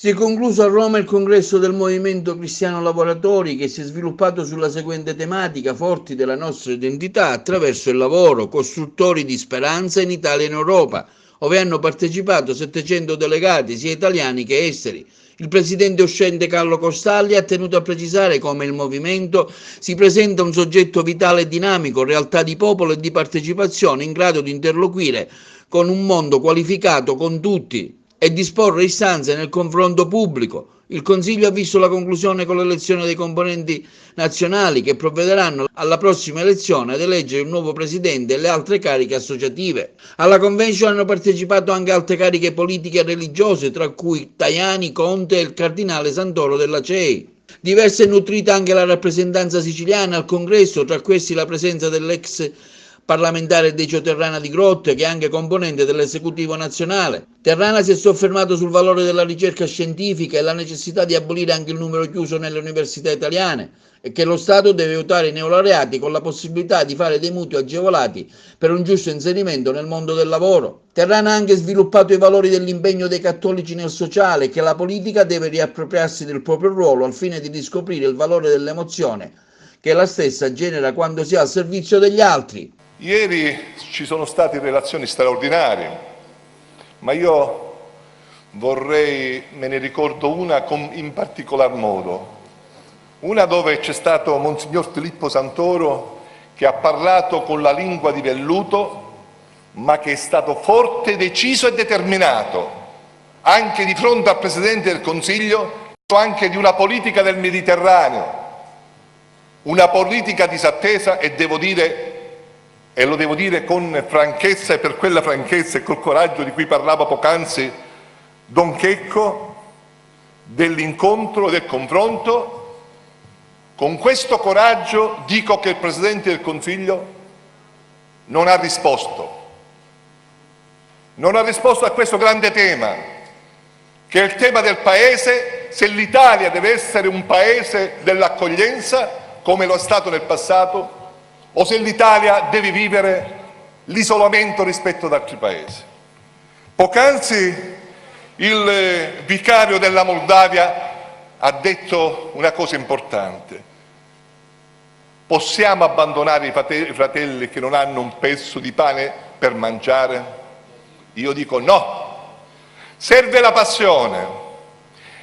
Si è concluso a Roma il congresso del Movimento Cristiano Lavoratori, che si è sviluppato sulla seguente tematica: forti della nostra identità attraverso il lavoro, costruttori di speranza in Italia e in Europa, ove hanno partecipato 700 delegati sia italiani che esteri. Il presidente uscente Carlo Costalli ha tenuto a precisare come il movimento si presenta un soggetto vitale e dinamico, realtà di popolo e di partecipazione, in grado di interloquire con un mondo qualificato, con tutti, e disporre istanze nel confronto pubblico. Il Consiglio ha visto la conclusione con l'elezione dei componenti nazionali, che provvederanno alla prossima elezione ad eleggere un nuovo presidente e le altre cariche associative. Alla convention hanno partecipato anche altre cariche politiche e religiose, tra cui Tajani, Conte e il cardinale Santoro della CEI. Diversa e nutrita anche la rappresentanza siciliana al congresso, tra questi la presenza dell'ex parlamentare Decio Terrana di Grotte, che è anche componente dell'esecutivo nazionale. Terrana si è soffermato sul valore della ricerca scientifica e la necessità di abolire anche il numero chiuso nelle università italiane, e che lo Stato deve aiutare i neolaureati con la possibilità di fare dei mutui agevolati per un giusto inserimento nel mondo del lavoro. Terrana ha anche sviluppato i valori dell'impegno dei cattolici nel sociale, e che la politica deve riappropriarsi del proprio ruolo al fine di riscoprire il valore dell'emozione che la stessa genera quando si è al servizio degli altri. Ieri ci sono state relazioni straordinarie, ma io me ne ricordo una in particolar modo, una dove c'è stato Monsignor Filippo Santoro che ha parlato con la lingua di velluto, ma che è stato forte, deciso e determinato, anche di fronte al Presidente del Consiglio, anche di una politica del Mediterraneo, una politica disattesa, e lo devo dire con franchezza, e per quella franchezza e col coraggio di cui parlava poc'anzi Don Checco, dell'incontro, del confronto. Con questo coraggio dico che il Presidente del Consiglio non ha risposto a questo grande tema, che è il tema del Paese, se l'Italia deve essere un Paese dell'accoglienza, come lo è stato nel passato, o se l'Italia deve vivere l'isolamento rispetto ad altri Paesi. Poc'anzi il vicario della Moldavia ha detto una cosa importante: possiamo abbandonare i fratelli che non hanno un pezzo di pane per mangiare? Io dico no, serve la passione,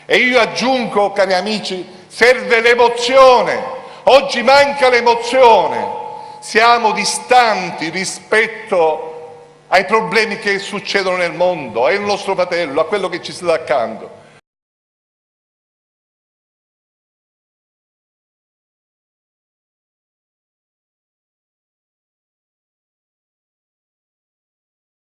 e io aggiungo, cari amici, serve l'emozione. Oggi manca l'emozione. Siamo distanti rispetto ai problemi che succedono nel mondo, al nostro fratello, a quello che ci sta accanto.